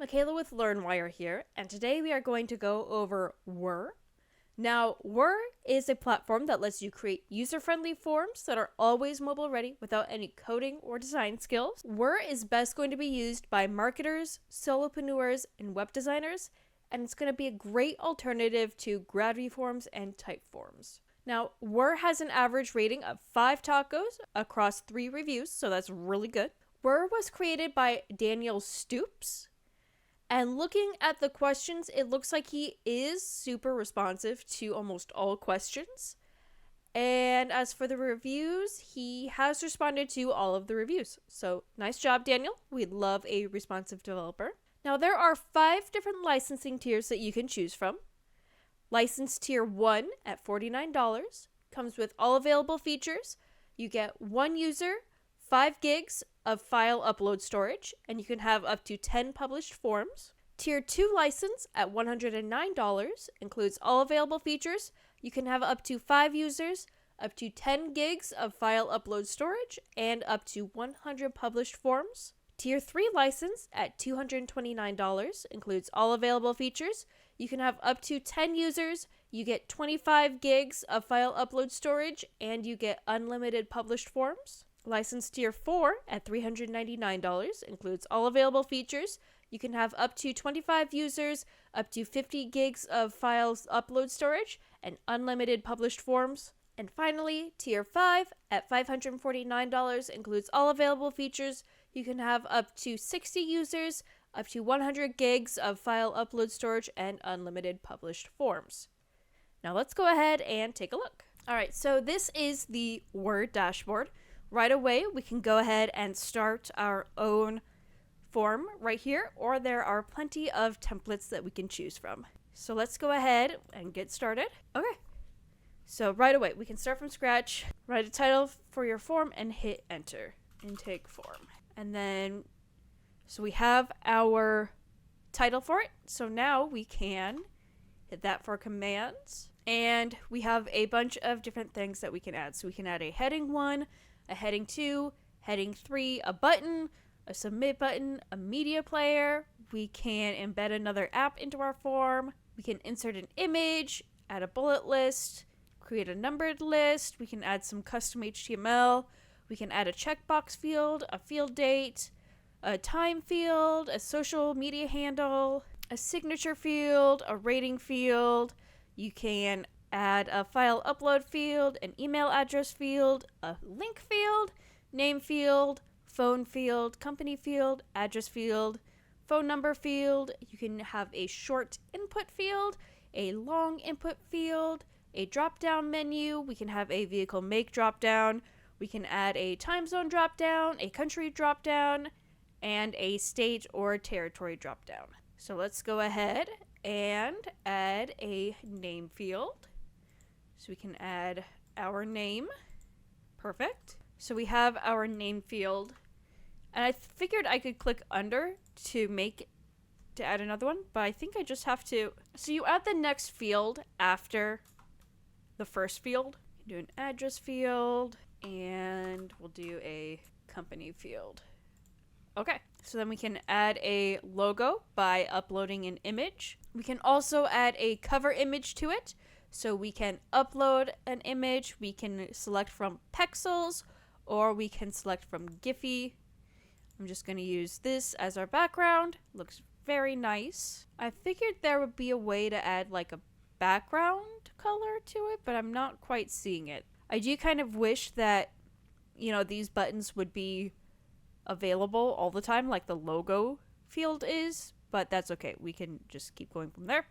Michaela with LearnWire here, and today we are going to go over Whirr. Now, Whirr is a platform that lets you create user-friendly forms that are always mobile-ready without any coding or design skills. Whirr is best going to be used by marketers, solopreneurs, and web designers, and it's going to be a great alternative to Gravity Forms and Typeforms. Now, Whirr has an average rating of 5 tacos across 3 reviews, so that's really good. Whirr was created by Daniel Stoops. And looking at the questions, it looks like he is super responsive to almost all questions. And as for the reviews, he has responded to all of the reviews. So nice job, Daniel. We love a responsive developer. Now, there are 5 different licensing tiers that you can choose from. License tier 1 at $49 comes with all available features. You get 1 user, 5 gigs of file upload storage, and you can have up to 10 published forms. Tier 2 license at $109 includes all available features. You can have up to 5 users, up to 10 gigs of file upload storage, and up to 100 published forms. Tier 3 license at $229 includes all available features. You can have up to 10 users, you get 25 gigs of file upload storage, and you get unlimited published forms. License tier 4 at $399 includes all available features. You can have up to 25 users, up to 50 gigs of files upload storage, and unlimited published forms. And finally, tier 5 at $549 includes all available features. You can have up to 60 users, up to 100 gigs of file upload storage, and unlimited published forms. Now let's go ahead and take a look. All right, so this is the Whirr dashboard. Right away, we can go ahead and start our own form right here, or there are plenty of templates that we can choose from. So let's go ahead and get started. Okay, so right away, we can start from scratch, write a title for your form, and hit enter. Intake form. And then, so we have our title for it. So now we can hit that for commands. And we have a bunch of different things that we can add. So we can add a heading 1, a heading 2, heading 3, a button, a submit button, a media player. We can embed another app into our form. We can insert an image, add a bullet list, create a numbered list. We can add some custom HTML. We can add a checkbox field, a field date, a time field, a social media handle, a signature field, a rating field. You can add a file upload field, an email address field, a link field, name field, phone field, company field, address field, phone number field. You can have a short input field, a long input field, a drop-down menu. We can have a vehicle make drop-down. We can add a time zone drop-down, a country drop-down, and a state or territory drop-down. So let's go ahead and add a name field. So we can add our name. Perfect. So we have our name field. And I figured I could click under to add another one, but I think I just have to. So you add the next field after the first field. Do an address field, and we'll do a company field. Okay, so then we can add a logo by uploading an image. We can also add a cover image to it. So we can upload an image, we can select from Pexels, or we can select from Giphy. I'm just going to use this as our background. Looks very nice. I figured there would be a way to add like a background color to it, but I'm not quite seeing it. I do kind of wish that, these buttons would be available all the time like the logo field is, but that's okay. We can just keep going from there.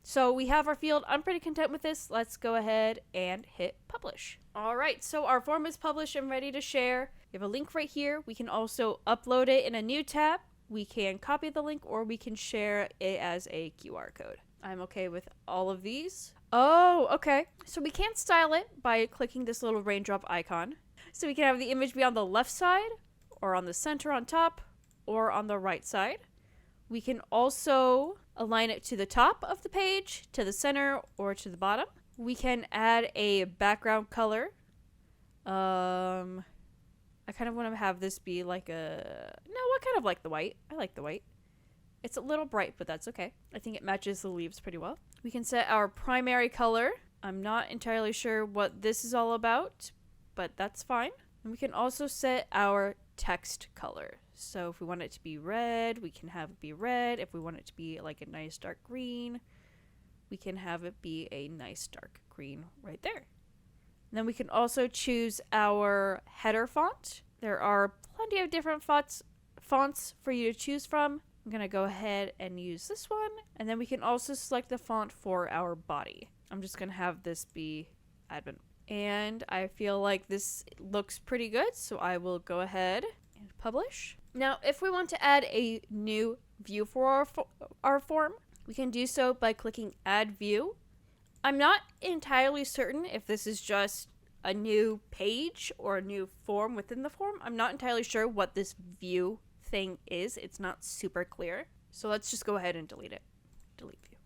So we have our field. I'm pretty content with this. Let's go ahead and hit publish. All right, so our form is published and ready to share. We have a link right here. We can also upload it in a new tab. We can copy the link, or we can share it as a QR code. I'm okay with all of these. Oh, okay. So we can style it by clicking this little raindrop icon. So we can have the image be on the left side, or on the center on top, or on the right side. We can also align it to the top of the page, to the center, or to the bottom. We can add a background color. I kind of want to have this be like a... No, I kind of like the white. I like the white. It's a little bright, but that's okay. I think it matches the leaves pretty well. We can set our primary color. I'm not entirely sure what this is all about, but that's fine. And we can also set our text color. So if we want it to be red, we can have it be red. If we want it to be like a nice dark green, we can have it be a nice dark green right there. And then we can also choose our header font. There are plenty of different fonts for you to choose from. I'm going to go ahead and use this one. And then we can also select the font for our body. I'm just going to have this be admin. And I feel like this looks pretty good, so I will go ahead and publish. Now, if we want to add a new view for our form, we can do so by clicking Add View. I'm not entirely certain if this is just a new page or a new form within the form. I'm not entirely sure what this view thing is. It's not super clear. So let's just go ahead and delete it. Delete view.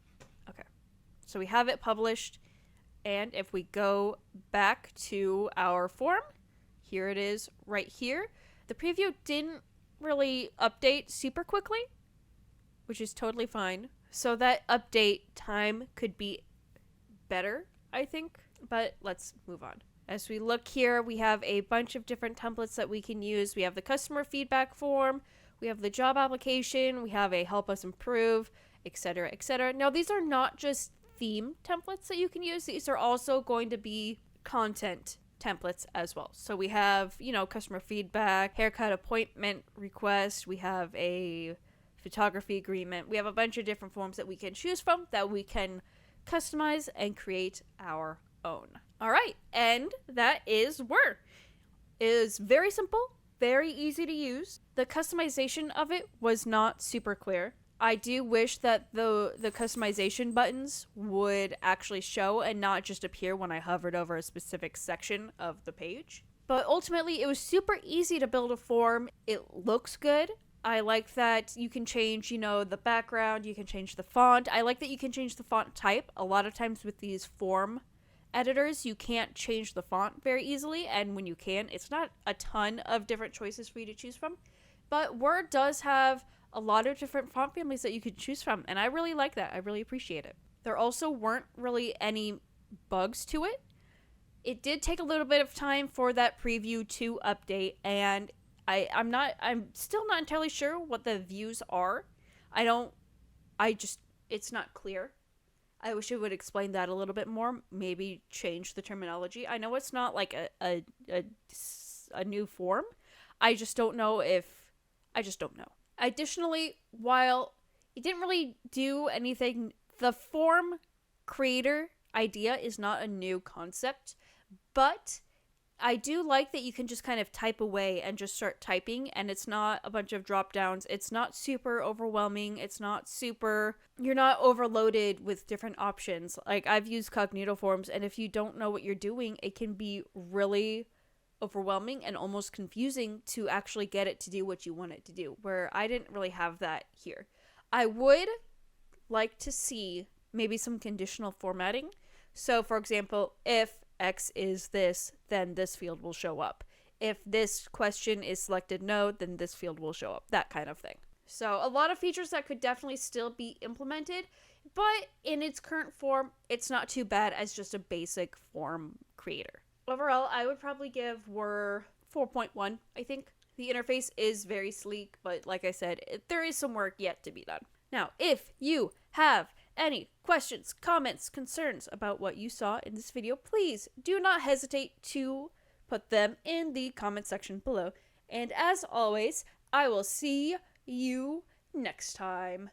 Okay. So we have it published. And if we go back to our form, here it is right here. The preview didn't really update super quickly, which is totally fine. So that update time could be better, I think. But let's move on. As we look here, we have a bunch of different templates that we can use. We have the customer feedback form, we have the job application, we have a help us improve, etc., etc. Now, these are not just theme templates that you can use. These are also going to be content templates as well. So we have, customer feedback, haircut appointment request, we have a photography agreement. We have a bunch of different forms that we can choose from that we can customize and create our own. All right, and that is Whirr. It is very simple, very easy to use. The customization of it was not super clear. I do wish that the customization buttons would actually show and not just appear when I hovered over a specific section of the page. But ultimately, it was super easy to build a form. It looks good. I like that you can change, the background, you can change the font. I like that you can change the font type. A lot of times with these form editors, you can't change the font very easily, and when you can, it's not a ton of different choices for you to choose from. But Word does have a lot of different font families that you can choose from, and I really like that. I really appreciate it. There also weren't really any bugs to it. It did take a little bit of time for that preview to update, and I'm still not entirely sure what the views are. It's not clear. I wish it would explain that a little bit more, maybe change the terminology. I know it's not like a new form. I just don't know. Additionally, while it didn't really do anything, the form creator idea is not a new concept, but I do like that you can just kind of type away and just start typing, and it's not a bunch of drop downs. It's not super overwhelming. You're not overloaded with different options. Like, I've used Cognito forms, and if you don't know what you're doing, it can be really overwhelming and almost confusing to actually get it to do what you want it to do, where I didn't really have that here. I would like to see maybe some conditional formatting. So, for example, if X is this, then this field will show up. If this question is selected no, then this field will show up. That kind of thing. So a lot of features that could definitely still be implemented, but in its current form, it's not too bad as just a basic form creator. Overall, I would probably give Whirr 4.1, I think. The interface is very sleek, but like I said, there is some work yet to be done. Now, if you have any questions, comments, concerns about what you saw in this video, please do not hesitate to put them in the comment section below. And as always, I will see you next time.